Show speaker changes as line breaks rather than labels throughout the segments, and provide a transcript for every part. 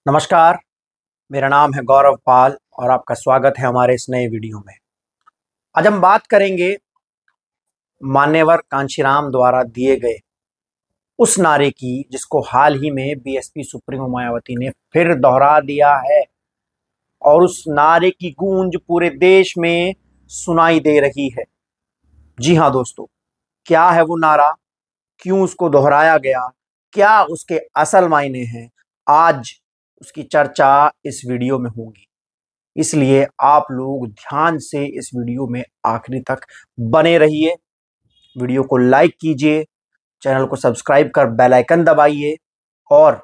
नमस्कार, मेरा नाम है गौरव पाल और आपका स्वागत है हमारे इस नए वीडियो में। आज हम बात करेंगे मान्यवर कांशीराम द्वारा दिए गए उस नारे की जिसको हाल ही में बीएसपी सुप्रीमो मायावती ने फिर दोहरा दिया है और उस नारे की गूंज पूरे देश में सुनाई दे रही है। जी हाँ दोस्तों, क्या है वो नारा, क्यों उसको दोहराया गया, क्या उसके असल मायने हैं, आज उसकी चर्चा इस वीडियो में होगी। इसलिए आप लोग ध्यान से इस वीडियो में आखिरी तक बने रहिए। वीडियो को लाइक कीजिए, चैनल को सब्सक्राइब कर बेल आइकन दबाइए और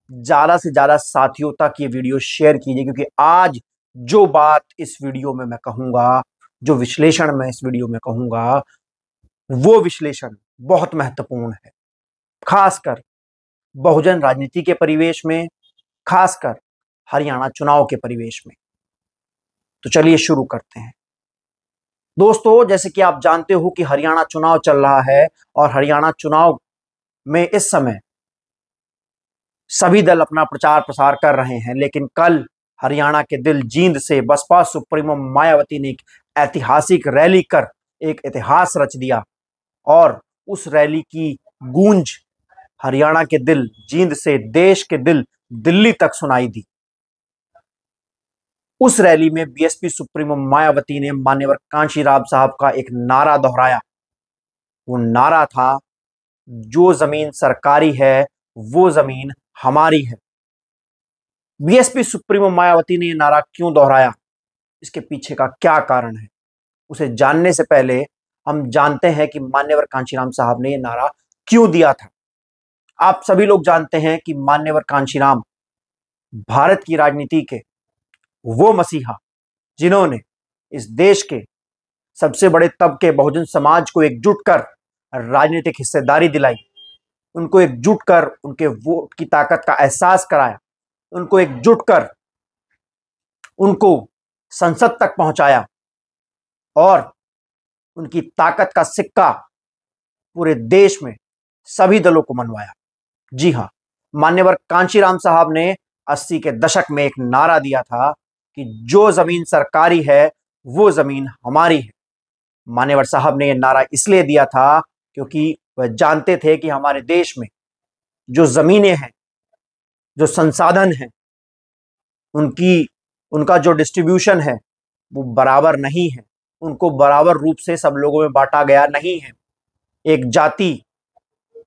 ज़्यादा से ज़्यादा साथियों तक ये वीडियो शेयर कीजिए, क्योंकि आज जो बात इस वीडियो में मैं कहूँगा, जो विश्लेषण मैं इस वीडियो में कहूँगा, वो विश्लेषण बहुत महत्वपूर्ण है, खासकर बहुजन राजनीति के परिवेश में, खासकर हरियाणा चुनाव के परिवेश में। तो चलिए शुरू करते हैं। दोस्तों, जैसे कि आप जानते हो कि हरियाणा चुनाव चल रहा है और हरियाणा चुनाव में इस समय सभी दल अपना प्रचार प्रसार कर रहे हैं, लेकिन कल हरियाणा के दिल जींद से बसपा सुप्रीमो मायावती ने एक ऐतिहासिक रैली कर एक इतिहास रच दिया और उस रैली की गूंज हरियाणा के दिल जींद से देश के दिल दिल्ली तक सुनाई दी। उस रैली में बीएसपी सुप्रीमो मायावती ने मान्यवर कांशीराम साहब का एक नारा दोहराया। वो नारा था, जो जमीन सरकारी है वो जमीन हमारी है। बीएसपी सुप्रीमो मायावती ने यह नारा क्यों दोहराया, इसके पीछे का क्या कारण है, उसे जानने से पहले हम जानते हैं कि मान्यवर कांशीराम साहब ने यह नारा क्यों दिया था। आप सभी लोग जानते हैं कि मान्यवर कांशीराम भारत की राजनीति के वो मसीहा जिन्होंने इस देश के सबसे बड़े तबके बहुजन समाज को एकजुट कर राजनीतिक हिस्सेदारी दिलाई, उनको एकजुट कर उनके वोट की ताकत का एहसास कराया, उनको एकजुट कर उनको संसद तक पहुंचाया और उनकी ताकत का सिक्का पूरे देश में सभी दलों को मनवाया। जी हाँ, मान्यवर कांशीराम साहब ने 80 के दशक में एक नारा दिया था कि जो जमीन सरकारी है वो जमीन हमारी है। मान्यवर साहब ने यह नारा इसलिए दिया था क्योंकि वह जानते थे कि हमारे देश में जो जमीनें हैं, जो संसाधन हैं, उनका जो डिस्ट्रीब्यूशन है वो बराबर नहीं है, उनको बराबर रूप से सब लोगों में बांटा गया नहीं है। एक जाति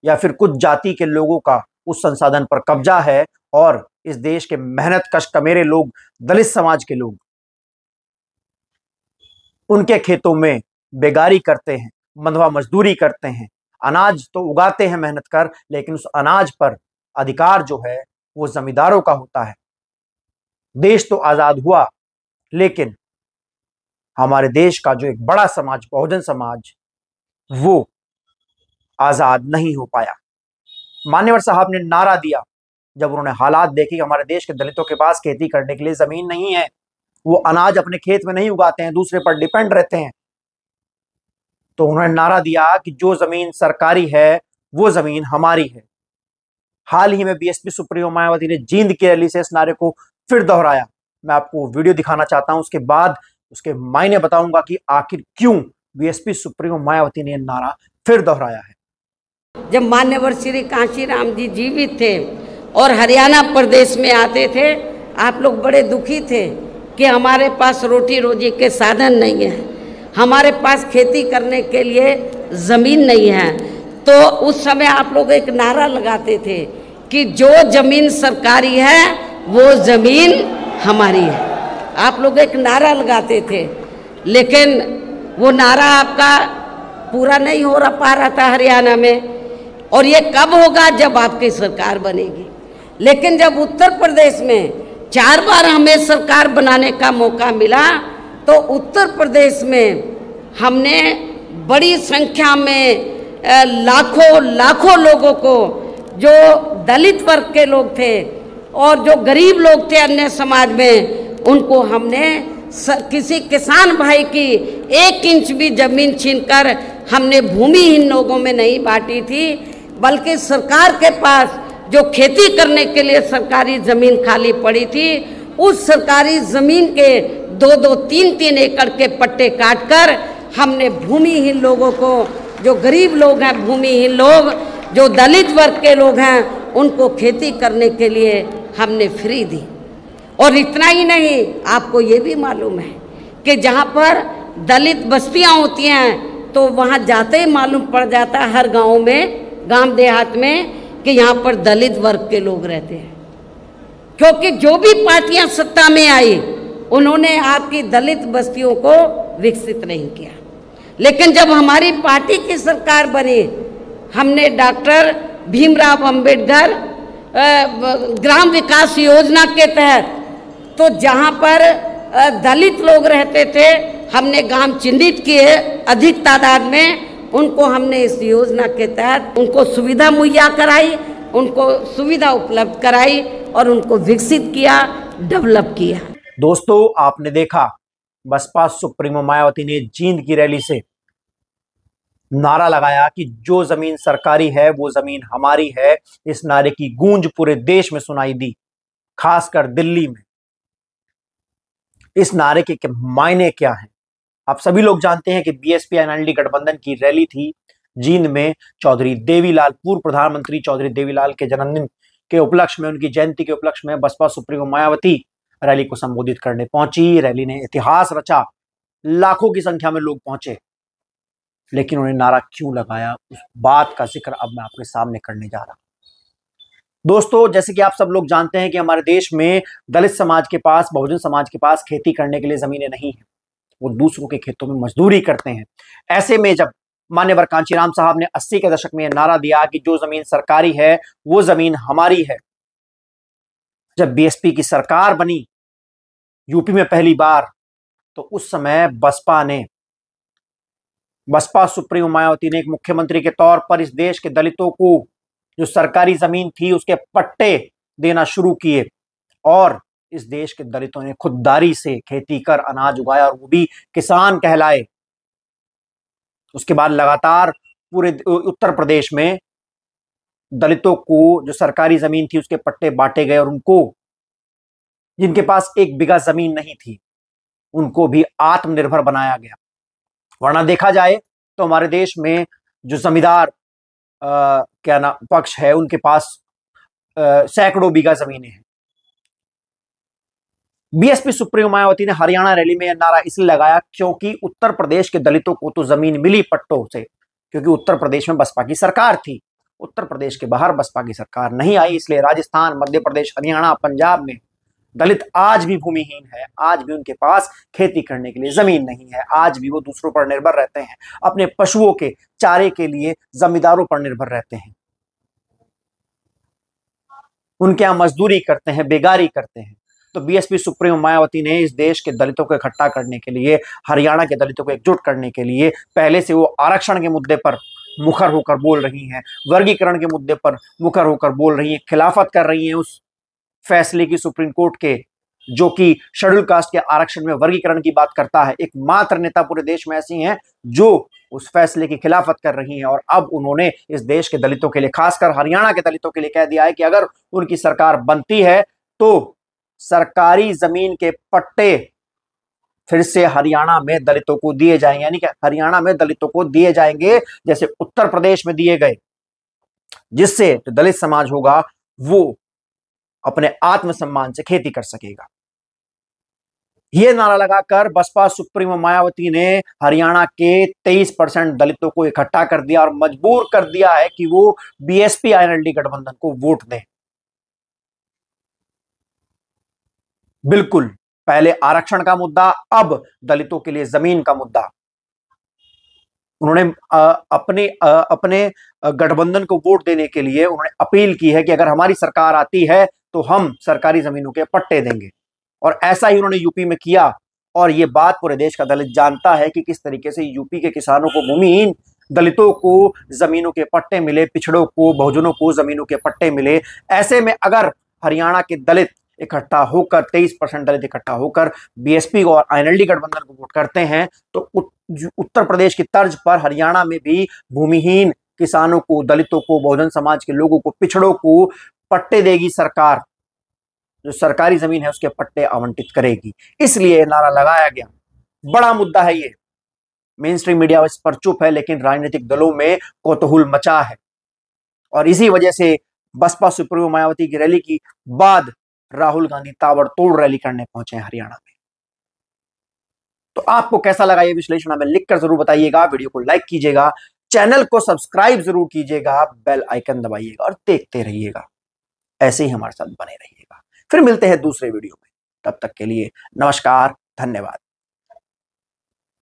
या फिर कुछ जाति के लोगों का उस संसाधन पर कब्जा है और इस देश के मेहनत कश कमेरे लोग, दलित समाज के लोग उनके खेतों में बेगारी करते हैं, बंधुआ मजदूरी करते हैं, अनाज तो उगाते हैं मेहनत कर, लेकिन उस अनाज पर अधिकार जो है वो जमींदारों का होता है। देश तो आजाद हुआ, लेकिन हमारे देश का जो एक बड़ा समाज, बहुजन समाज, वो आजाद नहीं हो पाया। मान्यवर साहब ने नारा दिया जब उन्होंने हालात देखे कि हमारे देश के दलितों के पास खेती करने के लिए जमीन नहीं है, वो अनाज अपने खेत में नहीं उगाते हैं, दूसरे पर डिपेंड रहते हैं। तो उन्होंने नारा दिया कि जो जमीन सरकारी है वो जमीन हमारी है। हाल ही में बीएसपी सुप्रीमो मायावती ने जींद की रैली से इस नारे को फिर दोहराया। मैं आपको वीडियो दिखाना चाहता हूं, उसके बाद उसके मायने बताऊंगा कि आखिर क्यों बीएसपी सुप्रीमो मायावती ने यह नारा फिर दोहराया है।
जब मान्यवर श्री कांशीराम जी जीवित थे और हरियाणा प्रदेश में आते थे, आप लोग बड़े दुखी थे कि हमारे पास रोटी रोजी के साधन नहीं है, हमारे पास खेती करने के लिए ज़मीन नहीं है। तो उस समय आप लोग एक नारा लगाते थे कि जो ज़मीन सरकारी है वो ज़मीन हमारी है। आप लोग एक नारा लगाते थे, लेकिन वो नारा आपका पूरा नहीं हो पा रहा था हरियाणा में। और ये कब होगा, जब आपकी सरकार बनेगी। लेकिन जब उत्तर प्रदेश में 4 बार हमें सरकार बनाने का मौका मिला, तो उत्तर प्रदेश में हमने बड़ी संख्या में लाखों लोगों को, जो दलित वर्ग के लोग थे और जो गरीब लोग थे अन्य समाज में, उनको हमने किसी किसान भाई की 1 इंच भी जमीन छीनकर हमने भूमिहीन लोगों में नहीं बांटी थी, बल्कि सरकार के पास जो खेती करने के लिए सरकारी ज़मीन खाली पड़ी थी, उस सरकारी ज़मीन के 2-2, 3-3 एकड़ के पट्टे काटकर हमने भूमिहीन लोगों को, जो गरीब लोग हैं, भूमिहीन लोग, जो दलित वर्ग के लोग हैं, उनको खेती करने के लिए हमने फ्री दी। और इतना ही नहीं, आपको ये भी मालूम है कि जहाँ पर दलित बस्तियाँ होती हैं तो वहाँ जाते ही मालूम पड़ जाता है हर गांव में, गांव देहात में, कि यहाँ पर दलित वर्ग के लोग रहते हैं। क्योंकि जो भी पार्टियां सत्ता में आई, उन्होंने आपकी दलित बस्तियों को विकसित नहीं किया। लेकिन जब हमारी पार्टी की सरकार बनी, हमने डॉक्टर भीमराव अंबेडकर ग्राम विकास योजना के तहत, तो जहाँ पर दलित लोग रहते थे, हमने गांव चिन्हित किए अधिक तादाद में, उनको हमने इस योजना के तहत उनको सुविधा मुहैया कराई, उनको सुविधा उपलब्ध कराई और उनको विकसित किया, डेवलप किया।
दोस्तों, आपने देखा बसपा सुप्रीमो मायावती ने जींद की रैली से नारा लगाया कि जो जमीन सरकारी है वो जमीन हमारी है। इस नारे की गूंज पूरे देश में सुनाई दी, खासकर दिल्ली में। इस नारे के मायने क्या हैं? आप सभी लोग जानते हैं कि बीएसपी एनएलडी गठबंधन की रैली थी जींद में। चौधरी देवीलाल, पूर्व प्रधानमंत्री चौधरी देवीलाल के जन्मदिन के उपलक्ष्य में, उनकी जयंती के उपलक्ष्य में बसपा सुप्रीमो मायावती रैली को संबोधित करने पहुंची। रैली ने इतिहास रचा, लाखों की संख्या में लोग पहुंचे। लेकिन उन्हें नारा क्यों लगाया, उस बात का जिक्र अब मैं आपके सामने करने जा रहा हूं। दोस्तों, जैसे कि आप सब लोग जानते हैं कि हमारे देश में दलित समाज के पास, बहुजन समाज के पास खेती करने के लिए जमीनें नहीं है। वो दूसरों के खेतों में मजदूरी करते हैं। ऐसे में जब मान्यवर कांचीराम साहब ने 80 के दशक में यह नारा दिया कि जो जमीन सरकारी है वो जमीन हमारी है, जब बीएसपी की सरकार बनी यूपी में पहली बार, तो उस समय बसपा सुप्रीमो मायावती ने एक मुख्यमंत्री के तौर पर इस देश के दलितों को जो सरकारी जमीन थी उसके पट्टे देना शुरू किए, और इस देश के दलितों ने खुददारी से खेती कर अनाज उगाया, और वो भी किसान कहलाए। उसके बाद लगातार पूरे उत्तर प्रदेश में दलितों को जो सरकारी जमीन थी उसके पट्टे बांटे गए, और उनको, जिनके पास 1 बीघा जमीन नहीं थी, उनको भी आत्मनिर्भर बनाया गया। वरना देखा जाए तो हमारे देश में जो जमींदार पक्ष है, उनके पास सैकड़ों बीघा जमीनें हैं। बीएसपी सुप्रीमो मायावती ने हरियाणा रैली में यह नारा इसलिए लगाया क्योंकि उत्तर प्रदेश के दलितों को तो जमीन मिली पट्टों से, क्योंकि उत्तर प्रदेश में बसपा की सरकार थी। उत्तर प्रदेश के बाहर बसपा की सरकार नहीं आई, इसलिए राजस्थान, मध्य प्रदेश, हरियाणा, पंजाब में दलित आज भी भूमिहीन है। आज भी उनके पास खेती करने के लिए जमीन नहीं है। आज भी वो दूसरों पर निर्भर रहते हैं, अपने पशुओं के चारे के लिए जमींदारों पर निर्भर रहते हैं, उनके यहां मजदूरी करते हैं, बेगारी करते हैं। तो बीएसपी सुप्रीमो मायावती ने इस देश के दलितों को इकट्ठा करने के लिए, हरियाणा के दलितों को एकजुट करने के लिए, पहले से वो आरक्षण के मुद्दे पर मुखर होकर बोल रही हैं, वर्गीकरण के मुद्दे पर मुखर होकर बोल रही हैं, खिलाफत कर रही हैं उस फैसले की सुप्रीम कोर्ट के, जो कि शेड्यूल कास्ट के आरक्षण में वर्गीकरण की बात करता है। एकमात्र नेता पूरे देश में ऐसी हैं जो उस फैसले की खिलाफत कर रही हैं, और अब उन्होंने इस देश के दलितों के लिए, खासकर हरियाणा के दलितों के लिए कह दिया है कि अगर उनकी सरकार बनती है तो सरकारी जमीन के पट्टे फिर से हरियाणा में दलितों को दिए जाएंगे। यानी कि हरियाणा में दलितों को दिए जाएंगे जैसे उत्तर प्रदेश में दिए गए, जिससे जो दलित समाज होगा वो अपने आत्मसम्मान से खेती कर सकेगा। यह नारा लगाकर बसपा सुप्रीमो मायावती ने हरियाणा के 23% दलितों को इकट्ठा कर दिया और मजबूर कर दिया है कि वो बीएसपी एनएलडी गठबंधन को वोट दें। बिल्कुल, पहले आरक्षण का मुद्दा, अब दलितों के लिए जमीन का मुद्दा। उन्होंने अपने गठबंधन को वोट देने के लिए उन्होंने अपील की है कि अगर हमारी सरकार आती है तो हम सरकारी जमीनों के पट्टे देंगे, और ऐसा ही उन्होंने यूपी में किया। और ये बात पूरे देश का दलित जानता है कि किस तरीके से यूपी के किसानों को, भूमिहीन दलितों को जमीनों के पट्टे मिले, पिछड़ों को, बहुजनों को जमीनों के पट्टे मिले। ऐसे में अगर हरियाणा के दलित इकट्ठा होकर, 23% दलित इकट्ठा होकर बीएसपी और एनएलडी गठबंधन को वोट करते हैं, तो उत्तर प्रदेश की तर्ज पर हरियाणा में भी भूमिहीन किसानों को, दलितों को, बहुजन समाज के लोगों को, पिछड़ों को पट्टे देगी सरकार, जो सरकारी जमीन है उसके पट्टे आवंटित करेगी। इसलिए नारा लगाया गया। बड़ा मुद्दा है ये। मेन स्ट्रीम मीडिया इस पर चुप है, लेकिन राजनीतिक दलों में कौतूहल मचा है और इसी वजह से बसपा सुप्रीमो मायावती की रैली की बाद राहुल गांधी ताबड़तोड़ रैली करने पहुंचे हरियाणा में। तो आपको कैसा लगा ये विश्लेषण हमें लिखकर जरूर बताइएगा। वीडियो को लाइक कीजिएगा, चैनल को सब्सक्राइब जरूर कीजिएगा, बेल आइकन दबाइएगा और देखते रहिएगा। ऐसे ही हमारे साथ बने रहिएगा। फिर मिलते हैं दूसरे वीडियो में। तब तक के लिए नमस्कार, धन्यवाद।